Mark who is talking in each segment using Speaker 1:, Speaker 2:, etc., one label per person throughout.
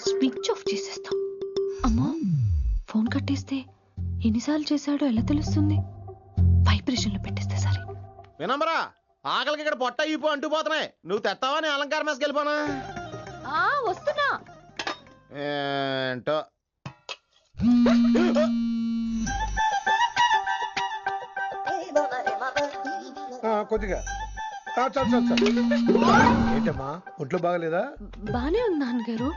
Speaker 1: Switch off చేసేస్తా. అమ్మో, phone కట్టేస్తే ఎన్నిసార్లు చేశాడో ఎలా తెలుస్తుంది? వైబ్రేషన్ లో పెట్టేస్తే సరే.
Speaker 2: వినమ్రా, ఆకలికి ఇక్కడ పొట్ట ఇప్పు అంటూ పోతున్నాయి. నువ్వు తెస్తావా నేను అలంకారం వేసుకెళ్ళిపోనా?
Speaker 1: వస్తున్నా.
Speaker 2: ఏంటో
Speaker 3: కొద్దిగా ఏంటమ్మా, ఒంట్లో బాగలేదా?
Speaker 1: బానే ఉంది నాన్నగారు.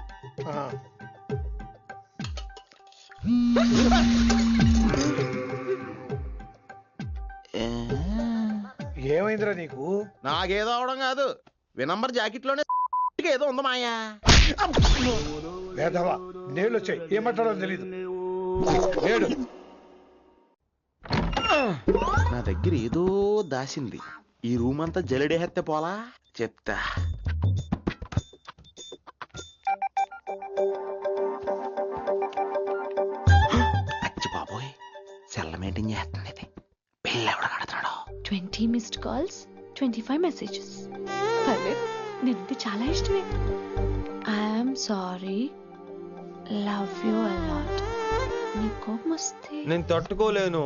Speaker 3: ఏమైందిరా నీకు?
Speaker 2: నాకేదో అవడం కాదు, వినంబర్ జాకెట్ లోనే ఏదో ఉంది మాయా.
Speaker 3: లేదవా, నేళ్ళు వచ్చాయి, ఏమంటాడో తెలీదు. లేడు.
Speaker 2: నా దగ్గర ఏదో దాసింది. ఈ రూమ్ అంతా జలడేహెత్తే పోలా చెప్తా. అచ్చి బాబోయ్, సెల్ల మెయింటైన్ చేస్తుంది ఇది. బిల్ ఎవడ కడతాడో?
Speaker 1: 20 మిస్డ్ కాల్స్, 25 మెసేజెస్. పర్లేదు, నేనంటే చాలా ఇష్టమే. I'm sorry, love you a lot. నీ కోపం వస్తే
Speaker 4: నేను తట్టుకోలేను.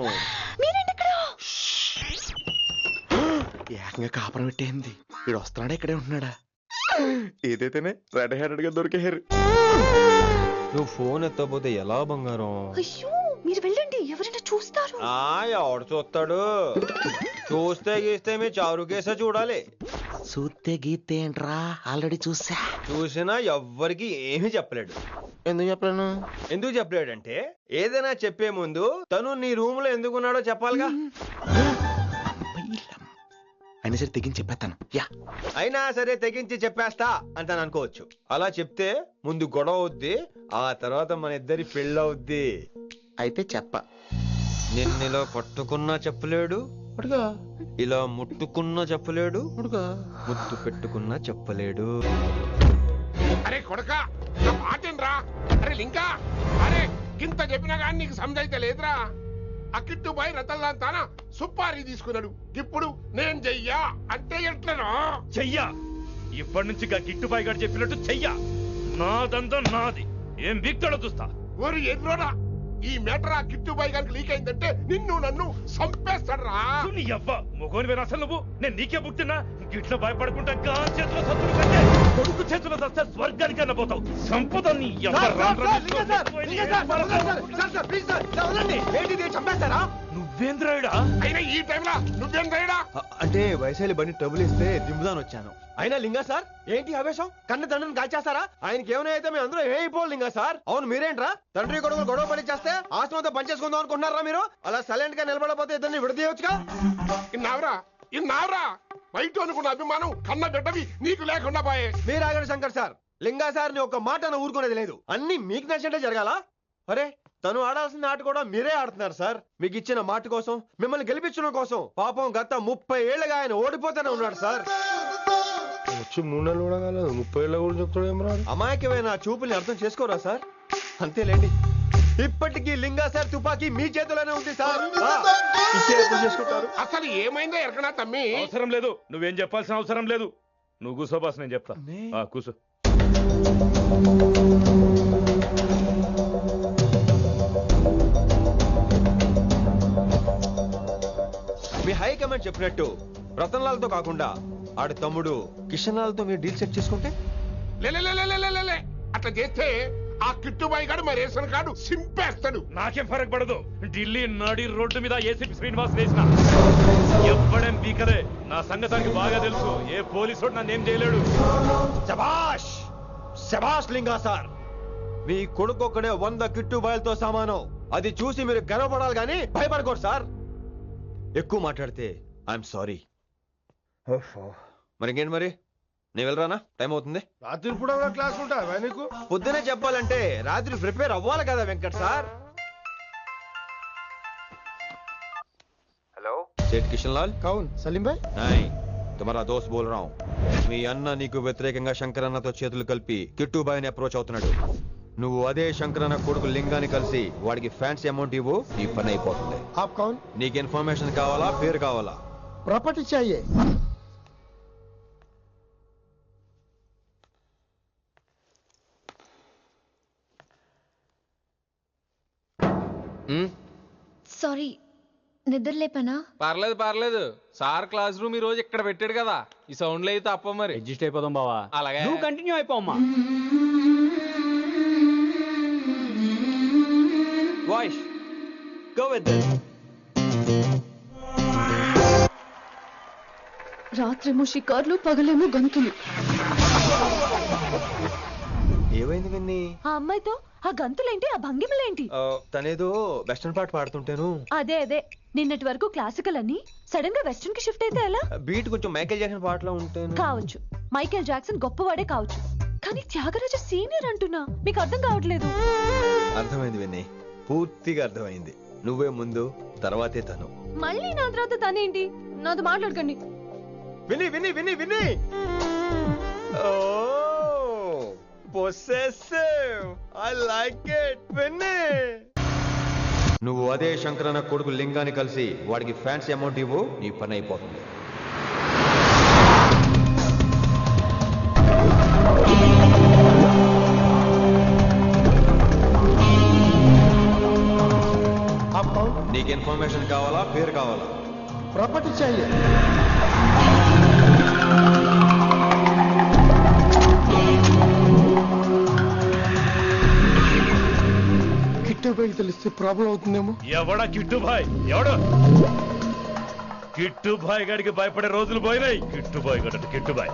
Speaker 2: ఏకంగా కాపురం పెట్టేంది. వీడు వస్తున్నాడా ఇక్కడే ఉంటున్నాడా? ఏదైతేనే రెడ్ హ్యాండెడ్ గా దొరికేహారు.
Speaker 4: నువ్వు ఫోన్ ఎత్తపోతే ఎలా బంగారం?
Speaker 1: అయ్యో, మీరు వెళ్ళండి, ఎవరైనా చూస్తారు.
Speaker 4: ఎవడు చూస్తాడు? చూస్తే గీస్తే మీ చారు కేసే చూడాలి.
Speaker 2: చూస్తే గీతే ఏంట్రా, ఆల్రెడీ చూసా.
Speaker 4: చూసినా ఎవ్వరికి ఏమీ చెప్పలేడు.
Speaker 2: ఎందుకు చెప్పలేను?
Speaker 4: ఎందుకు చెప్పలేడంటే ఏదైనా చెప్పే ముందు తను నీ రూమ్ లో ఎందుకున్నాడో చెప్పాలిగా.
Speaker 2: అయినా సరే తెగించి చెప్పేస్తాను.
Speaker 4: అయినా సరే తెగించి చెప్పేస్తా అంటాను అనుకోవచ్చు. అలా చెప్తే ముందు గొడవ అవుద్ది, ఆ తర్వాత మన ఇద్దరి పెళ్ళవుద్ది.
Speaker 2: అయితే చెప్ప.
Speaker 4: నిన్నిలా పట్టుకున్నా చెప్పలేడు, ఇలా ముట్టుకున్నా చెప్పలేడు, ముద్దు పెట్టుకున్నా చెప్పలేడు.
Speaker 5: అరే కొడక, నా మాటేనరా? అరే లింకా, అరే గింత చెప్పినా కానీ నీకు సమజైతే లేదురా. ఆ కిట్టుబాయి రతల్లాంతానా సుపారీ తీసుకున్నాడు. ఇప్పుడు నేను చెయ్యా అంటే ఎట్లనో
Speaker 6: చెయ్యా. ఇప్పటి నుంచి గిట్టుబాయి గారు చెప్పినట్టు చెయ్యా. నాదంతా నాది. ఏం వీక్తాడో చూస్తా.
Speaker 5: ఓరి ఎర్రోడా, ఈ మేటర్ ఆ కిట్టుబాయి గారికి లీక్ అయిందంటే నిన్ను నన్ను చంపేస్తాడరా.
Speaker 6: నీ అవ్వ మొగోని అసలు నువ్వు. నేను నీకే పుట్టినా గిట్ల భయపడుకుంటా చేతిలో సత్తులు కంటే కొడుకు చేతిలో సస్తే స్వర్గానికి అన్న పోతావు. సంపద నీ
Speaker 4: చంపేస్తారా?
Speaker 6: నువ్వేంద్రాయుడా?
Speaker 5: అయినా ఈ టైంలో నువ్వేం రైడా?
Speaker 4: అంటే వయసాలి బండి ట్రబుల్ ఇస్తే దింపుదాని వచ్చాను. అయినా లింగా సార్ ఏంటి ఆవేశం? కన్న తండ్రిని కాల్చేస్తారా? ఆయనకి ఏమైనా అయితే మేము అందరూ ఏమైపోవాలి లింగా సార్. అవును మీరేంట్రా తండ్రి కొడుకులు గొడవ పడి చేస్తే ఆస్తంతో పనిచేసుకుందాం అనుకుంటున్నారా మీరు? అలా సైలెంట్ గా నిలబడపోతే ఇద్దరిని విడదీయొచ్చుగా.
Speaker 5: ఇన్నావురా బయట అనుకున్న అభిమానం కన్న బిడ్డవి నీకు లేకుండా పోయే.
Speaker 4: మీరు ఆగండి శంకర్ సార్. లింగా సార్ ని ఒక మాట ఊరుకునేది లేదు. అన్ని మీకు నచ్చినట్టే జరగాల. అరే తను ఆడాల్సిన ఆట కూడా మీరే ఆడుతున్నారు సార్. మీకు ఇచ్చిన మాట కోసం, మిమ్మల్ని గెలిపించడం కోసం పాపం గత 30 ఏళ్లుగా ఆయన ఓడిపోతూనే ఉన్నాడు సార్.
Speaker 3: వచ్చి 3 నెలలు కూడా కాలేదు, 30 ఏళ్ళ కూడా చెప్తాడు.
Speaker 4: అమాయకమైన చూపుల్ని అర్థం చేసుకోరా సార్? అంతేలేండి. ఇప్పటికీ లింగా సార్ తుపాకీ మీ చేతిలోనే ఉంది సార్. చేసుకుంటారు.
Speaker 5: అసలు ఏమైందో ఎరకనా తమ్మి?
Speaker 6: అవసరం లేదు, నువ్వేం చెప్పాల్సిన అవసరం లేదు. నువ్వు కూసో బాస్, నేను చెప్తా. కూసో.
Speaker 4: మీ హైకమాండ్ చెప్పినట్టు రతన్ లాల్ తో కాకుండా ఆడి తమ్ముడు కిషన్ లాల్ తో మీరు డీల్ సెట్ చేసుకుంటే?
Speaker 5: లే అట్లా చేస్తే ఆ కిట్టుబాయి గారు మా రేషన్ కార్డు సింపేస్తాడు.
Speaker 6: నాకేం ఫరక్ పడదు. ఢిల్లీ నడి రోడ్డు మీద ఏసీపీ శ్రీనివాస్ వేసిన ఎవ్వడేం పీకలే. నా సంగతానికి బాగా తెలుసు. ఏ పోలీసు నన్నేం చేయలేడు.
Speaker 4: శభాష్ శభాష్ లింగా సార్. మీ కొడుకు ఒక్కడే 100 కిట్టుబాయిలతో సమానం. అది చూసి మీరు గర్వపడాలి కానీ భయపడకూడదు సార్. ఎక్కువ మాట్లాడితే ఐఎమ్ సారీ. మరి ఇంకేంటి మరి, నేను వెళ్ళరానా? టైం అవుతుంది.
Speaker 3: రాత్రి కూడా క్లాస్ ఉంటావా నీకు?
Speaker 4: పొద్దునే చెప్పాలంటే రాత్రి ప్రిపేర్ అవ్వాలి కదా వెంకట్ సార్. హలో సేठ కిషన్ లాల్.
Speaker 3: కౌన్ సలీం భాయ్?
Speaker 4: नहीं, तुम्हारा दोस्त बोल रहा हूँ. మీ అన్న నీకు వ్యతిరేకంగా శంకర్ అన్నతో చేతులు కలిపి కిట్టుబాయిని అప్రోచ్ అవుతున్నాడు. నువ్వు అదే శంకర్ అన్న కొడుకు లింగాన్ని కలిసి వాడికి ఫ్యాన్సీ అమౌంట్ ఇవ్వు, ఈ పని అయిపోతుంది.
Speaker 3: आप कौन?
Speaker 4: నీకు ఇన్ఫర్మేషన్ కావాలా, పేరు కావాలా?
Speaker 3: प्रॉपर्टी चाहिए.
Speaker 7: సారీ, నిద్ర లేపనా?
Speaker 8: పర్లేదు పర్లేదు. సార్ క్లాస్ రూమ్ ఈ రోజు ఇక్కడ పెట్టాడు కదా, ఈ సౌండ్లు అయితే తప్ప మరి
Speaker 9: అడ్జస్ట్ అయిపోదాం బావా.
Speaker 8: అలాగే
Speaker 9: నువ్వు కంటిన్యూ అయిపోమ్మా. Voice go with it.
Speaker 1: రాత్రేమో షికార్లు, పగలేమో గంతులు.
Speaker 4: ఏమైంది విన్ని?
Speaker 1: ఆ అమ్మాయితో ఆ గంతులేంటి, ఆ భంగిమలేంటి?
Speaker 4: తనేదో వెస్టర్న్ పాట పాడుతుంటాను.
Speaker 1: అదే నిన్నటి వరకు క్లాసికల్ అని సడన్ గా వెస్టర్న్ కి షిఫ్ట్ అయితే ఎలా?
Speaker 4: బీట్ కొంచెం మైకేల్ జాక్సన్ పాటలో ఉంటాను.
Speaker 1: కావచ్చు, మైకేల్ జాక్సన్ గొప్పవాడే కావచ్చు, కానీ త్యాగరాజ సీనియర్ అంటున్నా. మీకు అర్థం కావట్లేదు.
Speaker 4: అర్థమైంది విన్ని, పూర్తిగా అర్థమైంది. నువ్వే ముందు, తర్వాతే తను.
Speaker 1: మళ్ళీ నా తర్వాత తనేంటి? నాతో మాట్లాడకండి.
Speaker 4: విని విని విని విని పొసెసివ్, ఐ లైక్ ఇట్. విని, నువ్వు అదే శంకరన్న కొడుకు లింగాన్ని కలిసి వాడికి ఫ్యాన్సీ అమౌంట్ ఇవ్వు, నీ పని అయిపోతుంది. నీకు ఇన్ఫర్మేషన్ కావాలా, పేరు కావాలా?
Speaker 3: ప్రాపర్టీ चाहिए. కిట్టుబాయి తెలిస్తే ప్రాబ్లం అవుతుందేమో.
Speaker 6: ఎవడా కిట్టుబాయ్? ఎవడు కిట్టుబాయ్ గారికి భయపడే రోజులు పోయినాయి. కిట్టుబాయ్ గడ కిట్టుబాయ్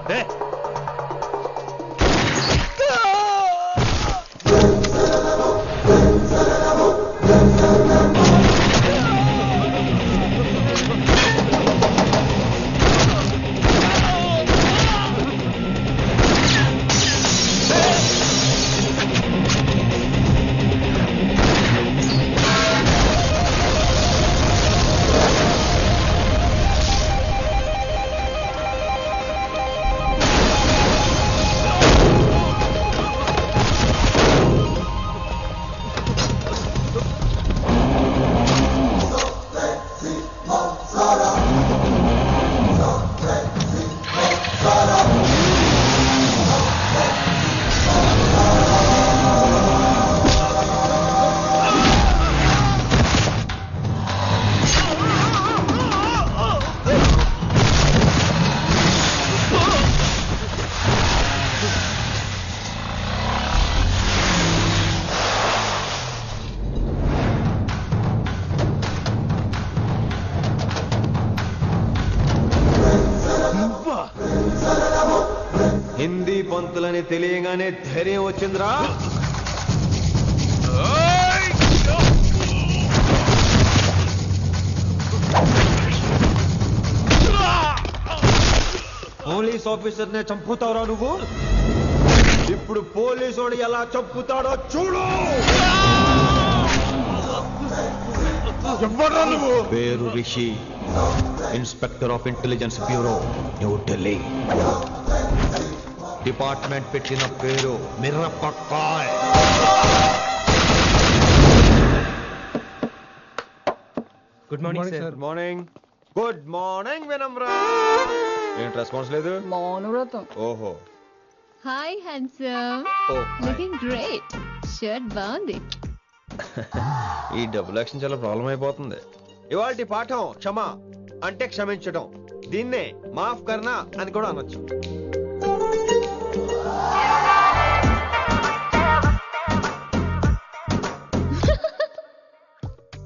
Speaker 4: హిందీ పంతులని తెలియగానే ధైర్యం వచ్చిందిరా. పోలీస్ ఆఫీసర్ నే చంపుతావురా నువ్వు. ఇప్పుడు పోలీసోడు ఎలా చంపుతాడో చూడు.
Speaker 3: ఎవరా నువ్వు?
Speaker 4: పేరు Rishi, inspector of intelligence bureau, New Delhi. Department పెట్టిన పేరు మిర్రపక్కాయ్.
Speaker 9: Good morning sir.
Speaker 4: Good morning. Good morning Vinamra. ఏంటి రెస్పాన్స్ లేదు?
Speaker 7: మౌనవ్రతం.
Speaker 4: ఓహో.
Speaker 7: Hi handsome, looking great. Shirt బాగుంది.
Speaker 4: ఈ డబుల్ యాక్షన్ చాలా ప్రాబ్లం అయిపోతుంది. ఇవాల్టి పాఠం క్షమ అంటే క్షమించడం. దీన్నే మాఫ్ కర్నా అని కూడా అనొచ్చు.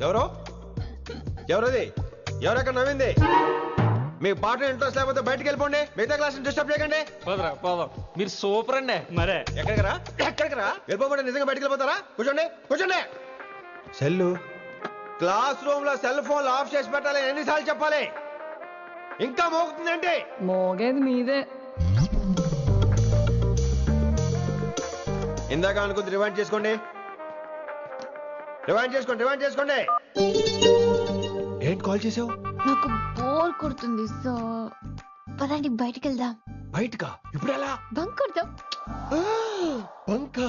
Speaker 4: ఎవరో ఎవరది? ఎవరెక్కడ నవ్వింది? మీ పాట ఇంట్రెస్ట్ లేకపోతే బయటకు వెళ్ళిపోండి. మిగతా క్లాస్ డిస్టర్బ్ చేయకండి.
Speaker 8: మీరు సూపర్ అండి.
Speaker 9: మరే
Speaker 4: ఎక్కడికి రా వెళ్ళిపోకుండా నిజంగా బయటకు వెళ్ళిపోతారా? కూర్చోండి కూర్చోండి. సెల్లు క్లాస్ రూమ్ లో సెల్ ఫోన్ ఆఫ్ చేసి పెట్టాలి. ఎన్నిసార్లు చెప్పాలి? ఇంకా మోగుతుందండి.
Speaker 7: మోగేది మీదే.
Speaker 4: ఇందాక అనుకుంది రివైండ్ చేసుకోండి. ఏంటి కాల్ చేసావు?
Speaker 7: నాకు బోర్ కొడుతుంది, సో పదండి బయటికి వెళ్దాం.
Speaker 4: బయటకా? ఇప్పుడు ఎలా?
Speaker 7: బంక్ కొడదాం.
Speaker 4: బంకా?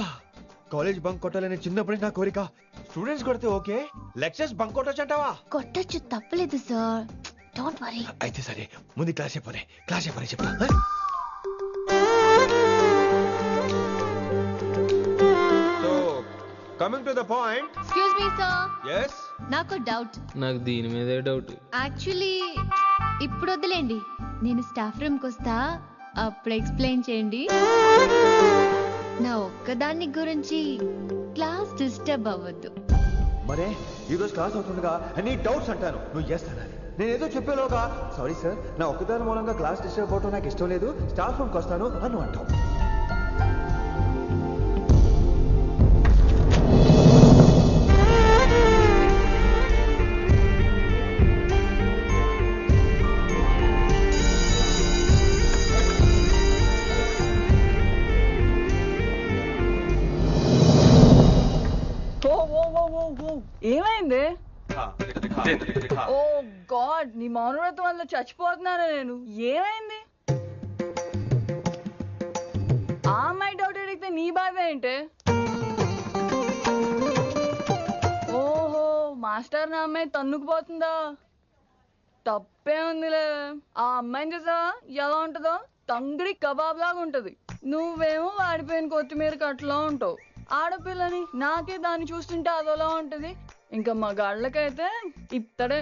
Speaker 4: కాలేజ్ బంక్ కొట్టాలని చిన్నప్పటి నా కోరిక. స్టూడెంట్స్ కొడితే ఓకే, లెక్చర్స్ బంక్ కొట్టొచ్చు అంటావా?
Speaker 7: కొట్టచ్చు, తప్పలేదు సార్. Don't worry.
Speaker 4: అయితే సరే, ముందు క్లాస్ చెప్పని చెప్తా. So coming to the the point.
Speaker 7: Excuse me sir,
Speaker 4: yes
Speaker 7: నాకు డౌట్.
Speaker 8: నాకు దీని మీదే డౌట్.
Speaker 7: యాక్చువల్లీ ఇప్పుడు వద్దులేండి, నేను స్టాఫ్ రూమ్కి వస్తా, అప్పుడు ఎక్స్ప్లెయిన్ చేయండి. నా ఒక్కదాన్ని గురించి క్లాస్ డిస్టర్బ్ అవ్వద్దు.
Speaker 4: మరే ఈ రోజు క్లాస్ అవుతుండగా అన్ని డౌట్స్ అంటాను, నువ్వు ఎస్ అనాలి. నేను ఏదో చెప్పేలోగా సారీ సార్, నా ఒక్కదాని మూలంగా క్లాస్ డిస్టర్బ్ అవటం నాకు ఇష్టం లేదు, స్టాఫ్ రూమ్కి వస్తాను అని అంటావు.
Speaker 10: ఏమైంది? ఓ గాడ్, నీ మౌనవ్రతం వల్ల చచ్చిపోతున్నాను నేను. ఏమైంది? ఆ అమ్మాయి డౌట్ అడిగితే నీ బాధ ఏంటి? ఓహో, మాస్టర్ నా అమ్మాయి తన్నుకుపోతుందా? తప్పే ఉందిలే. ఆ అమ్మాయిని చూసావా ఎలా ఉంటుందో? తంగిడి కబాబ్ లాగా ఉంటది. నువ్వేమో వాడిపోయిన కొత్తిమీర కట్లా ఉంటావు. ఆడపిల్లని నాకే దాన్ని చూస్తుంటే అదోలా ఉంటది, ఇంకా మగాళ్ళకైతే ఇత్తడే.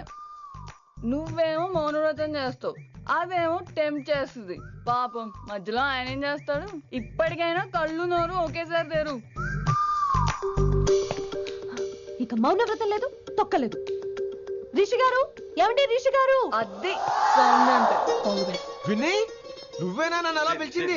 Speaker 10: నువ్వేమో మౌనవ్రతం చేస్తావు, అదేమో టెంప్ట్ చేస్తుంది. పాపం మధ్యలో ఆయన ఏం చేస్తాడు? ఇప్పటికైనా కళ్ళు నోరు ఒకేసారి తెరు.
Speaker 1: ఇక మౌనవ్రతం లేదు, తొక్కలేదు. రిషి గారు, ఏమండి రిషి గారు?
Speaker 10: అది సౌండ్ అంటే.
Speaker 4: విని నువ్వేనా నన్ను అలా పిలిచింది?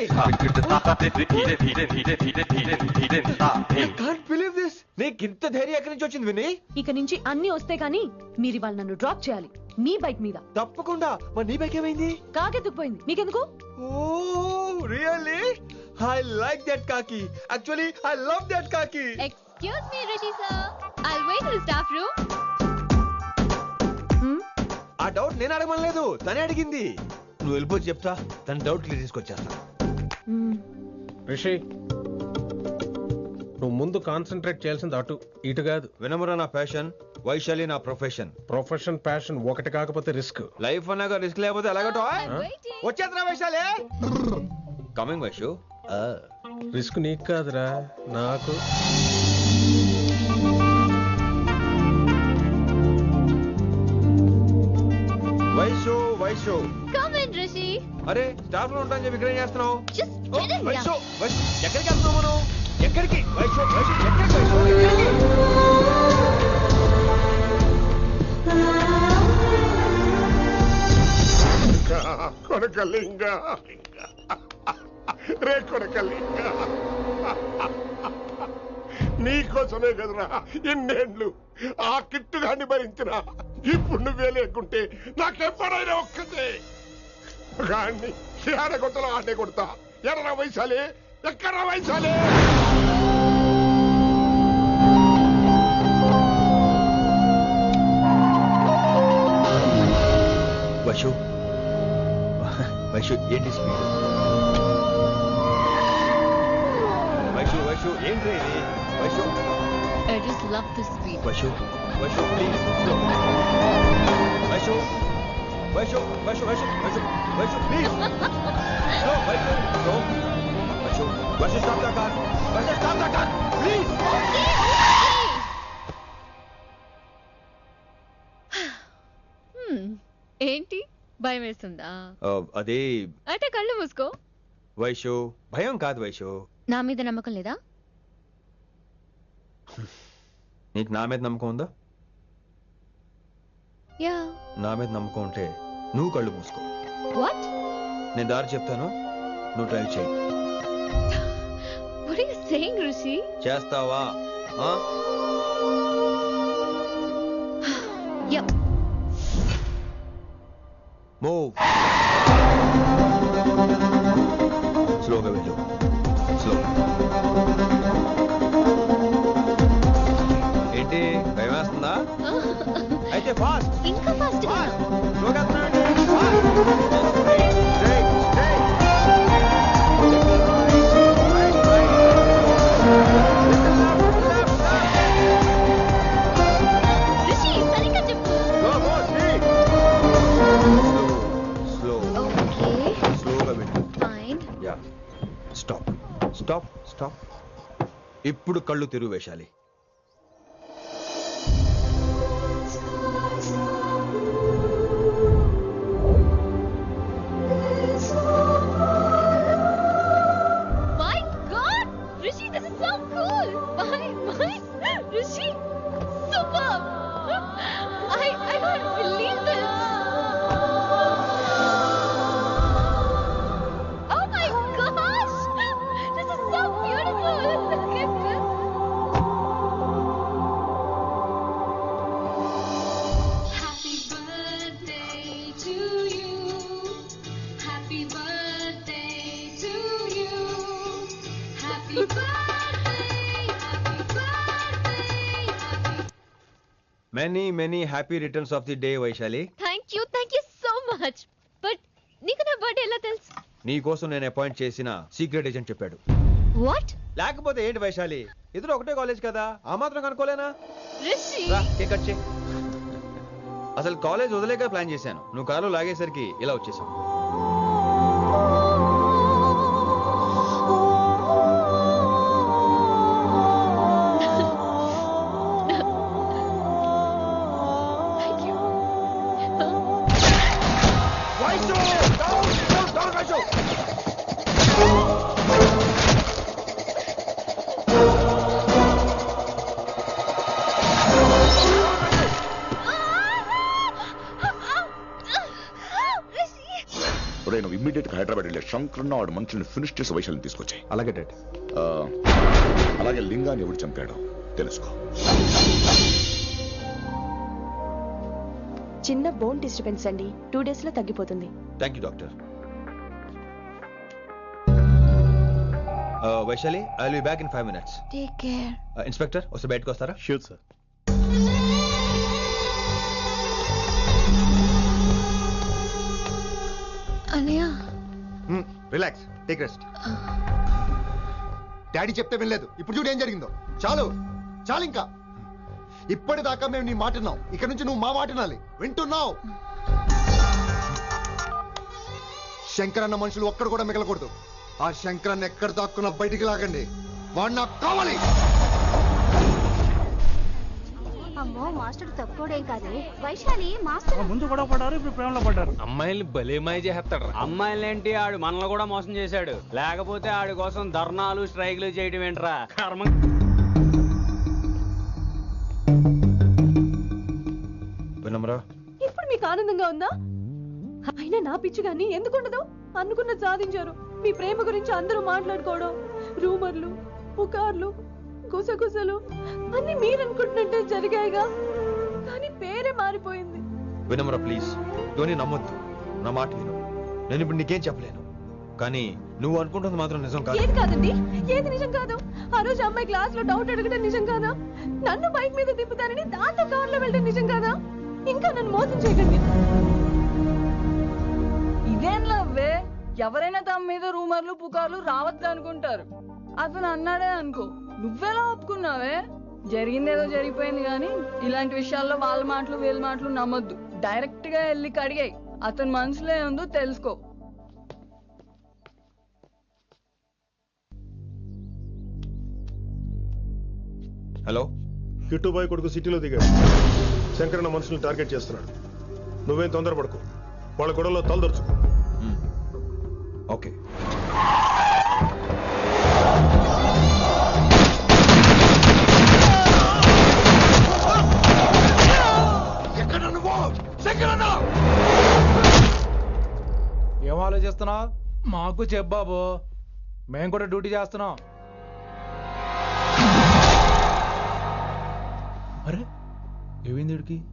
Speaker 4: నీకింత ధైర్యం ఎక్కడి నుంచి వచ్చింది విని?
Speaker 1: ఇక నుంచి అన్ని వస్తే కానీ మీరు ఇవాళ నన్ను డ్రాప్ చేయాలి నీ బైక్ మీద.
Speaker 4: తప్పకుండా. మరి నీ బైక్ ఏమైంది?
Speaker 1: కాకెత్తుకుపోయింది. మీకెందుకు?
Speaker 4: Oh really? I like that కాకి. యాక్చువల్లీ ఐ లవ్ దట్ కాకి.
Speaker 7: Excuse me Rishi sir, I'll wait in staff room.
Speaker 4: ఆ డౌట్ నేను అడగమనలేదు, తనే అడిగింది. నువ్వు వెళ్ళిపోయి చెప్తా, తన డౌట్ క్లియర్ తీసుకొచ్చేస్తా.
Speaker 3: రిషి, నువ్వు ముందు కాన్సన్ట్రేట్ చేయాల్సింది అటు ఇటు కాదు.
Speaker 4: వినమ్ర నా ప్యాషన్, వైశాలి నా ప్రొఫెషన్.
Speaker 3: ప్రొఫెషన్ ప్యాషన్ ఒకటి కాకపోతే రిస్క్.
Speaker 4: లైఫ్ అన్నాక రిస్క్ లేకపోతే ఎలాగటో? వచ్చేద్రా వైశాలి. కమింగ్ వైషు.
Speaker 3: రిస్క్ నీకు కాదురా, నాకు.
Speaker 4: Vaishu Vaishu
Speaker 7: come in Rishi.
Speaker 4: అరే స్టాఫ్ లో ఉంటాను చెప్పి ఇక్కడ ఏం చేస్తున్నావు?
Speaker 7: Just get in.
Speaker 4: Vaishu Vaishu ఎక్కడికి వెళ్తున్నావు మనం? ఎక్కడికి? వైషు వైషు ఎక్కడికి? వైషు ఎక్కడికి?
Speaker 5: కొడకలింగ, రే కొడకలింగ, నీకోసమే కదరా ఎన్నేళ్ళు ఆ కిట్టుగాన్ని భరించిన. ఇప్పుడు నువ్వే లేకుంటే నాకెప్పుడైనా ఒక్కతే గాన్ని ఆడగొట్టలో ఆడే కొడతా. ఎర్ర వైశాలి, ఎక్కడ వైశాలి?
Speaker 4: వైషు వైషు ఏంటి స్పీడ్? వైషు వైషు ఏంటి ఇది? Vaishu
Speaker 7: I just love this speed.
Speaker 4: Vaishu Vaishu please slow. Vaishu Vaishu Vaishu Vaishu Vaishu Vaishu please slow. Vaishu slow. Vaishu Vaishu stop the car. Vaishu stop the car please.
Speaker 7: ఏంటి భయం వేస్తుందా?
Speaker 4: అదే
Speaker 7: అంటే కళ్ళు మూసుకో.
Speaker 4: వైషు భయం కాదు వైషు.
Speaker 7: నా మీద నమ్మకం లేదా?
Speaker 4: నీకు నా మీద నమ్మకం ఉందా?
Speaker 7: యా.
Speaker 4: నా మీద నమ్మకం ఉంటే నువ్వు కళ్ళు మూసుకో.
Speaker 7: వాట్?
Speaker 4: నేను దారి చెప్తాను, నువ్వు డ్రైవ్ చేయి.
Speaker 7: What are you saying, Rishi?
Speaker 4: చేస్తావా?
Speaker 7: Yep.
Speaker 4: మూవ్. స్లోగా వెళ్ళు. స్లో. ఏంటి భయం వేస్తుందా? అయితే ఫాస్ట్.
Speaker 7: ఇంకా ఫాస్ట్ గా.
Speaker 4: స్లోగా
Speaker 7: Rishi, సరిగ్గా చెప్పు.
Speaker 4: స్లో.
Speaker 7: Okay.
Speaker 4: స్లోగా వెళ్ళు.
Speaker 7: Fine.
Speaker 4: Yeah. Stop stop stop. ఇప్పుడు కళ్ళు తెరువు Vaishali. Many happy returns of the day Vaishali.
Speaker 11: Thank you so much. But నీకు నా బర్త్డే ఎలా తెలుసు?
Speaker 4: నీ కోసం నేను అపాయింట్ చేసిన సీక్రెట్ ఏజెంట్ చెప్పాడు.
Speaker 11: వాట్?
Speaker 4: లేకపోతే ఏంటి వైశాలి, ఇద్దరు ఒకటే కాలేజ్ కదా, ఆ మాత్రం కనుక్కోలేనా?
Speaker 11: రిషి,
Speaker 4: రా, కేక్ కట్ చేయి. అసలు కాలేజ్ వదిలేక ప్లాన్ చేశాను, నువ్వు కారు లాగేసరికి ఇలా వచ్చేసాం.
Speaker 12: నువ్వు ఇమ్మీడియట్ గా హైదరాబాద్ వెళ్ళే శంకరన్న వాడు మనుషుల్ని ఫినిష్ చేసి వైశాల్ని తీసుకొచ్చాయి.
Speaker 4: అలాగే డాడ్.
Speaker 12: అలాగే లింగాన్ని ఎవడు చంపాడో తెలుసుకో.
Speaker 1: చిన్న బోన్ డిస్టర్బెన్స్ అండి, 2 days లో తగ్గిపోతుంది.
Speaker 4: Thank you doctor. Vaishali, I will be back in 5 minutes.
Speaker 7: Take care.
Speaker 4: Inspector వస్తే బయటకు వస్తారా?
Speaker 3: Sure sir.
Speaker 7: అన్నయ్య
Speaker 4: రిలాక్స్, టేక్ రెస్ట్. డాడీ చెప్తే వినలేదు, ఇప్పుడు చూడు ఏం జరిగిందో. చాలు చాలు, ఇంకా ఇప్పటిదాకా మేము నీ మాట విన్నాం, ఇక్కడ నుంచి నువ్వు మా మాట వినాలి. వింటున్నావు? శంకరన్న మనుషులు ఒక్కడు కూడా మిగలకూడదు. ఆ శంకరన్న ఎక్కడ దాక్కున్నా బయటికి లాగండి, వాడు నాకు కావాలి.
Speaker 11: అమ్మో, మాస్టర్ తక్కువడేం కాదే. వైశాలి మాస్టర్
Speaker 9: ముందు కూడా పడ్డారు, ఇప్పుడు ప్రేమలో పడ్డారు.
Speaker 8: అమ్మాయిల్ని భలే మాయ చేస్తాడు.
Speaker 9: అమ్మాయిలేంటి, ఆడు మనల్ని కూడా మోసం చేశాడు. లేకపోతే ఆడి కోసం ధర్నాలు స్ట్రైక్లు చేయడం ఏంట్రా కర్మ.
Speaker 4: వినమ్రా,
Speaker 1: ఇప్పుడు మీకు ఆనందంగా ఉందా? అయినా నా పిచ్చి గాని ఎందుకుండదు? అనుకున్నది సాధించారు. మీ ప్రేమ గురించి అందరూ మాట్లాడుకోవడం, రూమర్లు, పుకార్లు, గుసగుసలు అన్ని మీరు అనుకుంటున్నట్టే జరిగాయిగా, కానీ పేరే మారిపోయింది.
Speaker 4: వినమ్రా ప్లీజ్, ధోని నమ్మొద్దు, నా మాట విను. నేను ఇప్పుడు నీకేం చెప్పలేను, కానీ నువ్వు అనుకుంటుంది మాత్రం నిజం కాదు.
Speaker 1: ఏది కాదండి, ఏది నిజం కాదు? ఆ రోజు అమ్మాయి క్లాస్ లో డౌట్ అడగడం నిజం కాదా? నన్ను బైక్ మీద తిప్పుతానని దాంతో కార్ లో వెళ్ళడం నిజం కాదా? ఇంకా నన్ను మోసం చేయకండి.
Speaker 10: ఇదేం లవ్వే? ఎవరైనా తమ మీద రూమర్లు పుకార్లు రావద్దు అనుకుంటారు. అతను అన్నాడే అనుకో, నువ్వెలా ఒప్పుకున్నావే? జరిగిందేదో జరిగిపోయింది, కానీ ఇలాంటి విషయాల్లో వాళ్ళ మాటలు వీళ్ళ మాటలు నమ్మొద్దు. డైరెక్ట్ గా వెళ్ళి కడిగాయి, అతని మనసులో ఏముందో తెలుసుకో.
Speaker 4: హలో,
Speaker 3: కిట్టుబాయ్ కొడుకు సిటీలో దిగాడు. శంకరన్న మనుషుల్ని టార్గెట్ చేస్తున్నాడు. నువ్వేం తొందరపడకు, వాళ్ళ గొడవలో తలదొరుచుకో.
Speaker 4: ఓకే.
Speaker 6: ఏం ఆలోచిస్తున్నావు? మాకు చెప్పాబు, మేము కూడా డ్యూటీ చేస్తున్నాం. అరే ఏమైంది వీడికి?